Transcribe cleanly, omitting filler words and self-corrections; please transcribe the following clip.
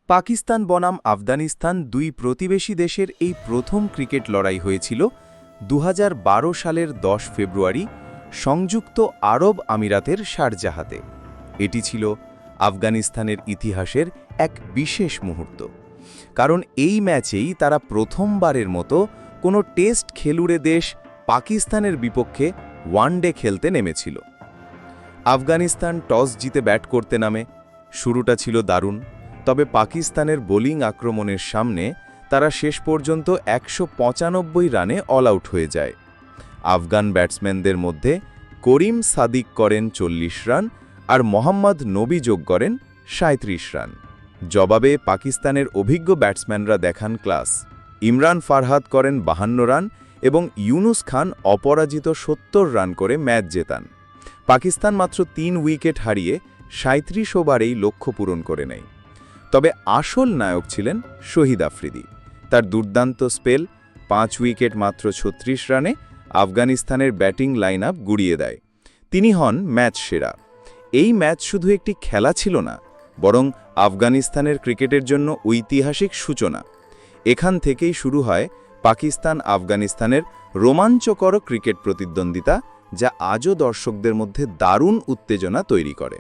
পাকিস্তান বনাম আফগানিস্তান দুই প্রতিবেশী দেশের এই প্রথম ক্রিকেট লড়াই হয়েছিল ২০১২ সালের ১০ ফেব্রুয়ারি সংযুক্ত আরব আমিরাতের শারজাহাতে। এটি ছিল আফগানিস্তানের ইতিহাসের এক বিশেষ মুহূর্ত, কারণ এই ম্যাচেই তারা প্রথমবারের মতো কোনো টেস্ট খেলুড়ে দেশ পাকিস্তানের বিপক্ষে ওয়ানডে খেলতে নেমেছিল। আফগানিস্তান টস জিতে ব্যাট করতে নামে। শুরুটা ছিল দারুণ, তবে পাকিস্তানের বোলিং আক্রমণের সামনে তারা শেষ পর্যন্ত ১৯৫ রানে অল আউট হয়ে যায়। আফগান ব্যাটসম্যানদের মধ্যে করিম সাদিক করেন ৪০ রান আর মোহাম্মদ নবী যোগ করেন ৩৭ রান। জবাবে পাকিস্তানের অভিজ্ঞ ব্যাটসম্যানরা দেখান ক্লাস। ইমরান ফারহাদ করেন ৫২ রান এবং ইউনুস খান অপরাজিত ৭০ রান করে ম্যাচ জেতান। পাকিস্তান মাত্র ৩ উইকেট হারিয়ে ৩৭ ওভারেই লক্ষ্য পূরণ করে নেয়। তবে আসল নায়ক ছিলেন শহীদ আফ্রিদি। তার দুর্দান্ত স্পেল ৫ উইকেট মাত্র ৩৬ রানে আফগানিস্তানের ব্যাটিং লাইন আপ গুড়িয়ে দেয়। তিনি হন ম্যাচ সেরা। এই ম্যাচ শুধু একটি খেলা ছিল না, বরং আফগানিস্তানের ক্রিকেটের জন্য ঐতিহাসিক সূচনা। এখান থেকেই শুরু হয় পাকিস্তান আফগানিস্তানের রোমাঞ্চকর ক্রিকেট প্রতিদ্বন্দ্বিতা, যা আজও দর্শকদের মধ্যে দারুণ উত্তেজনা তৈরি করে।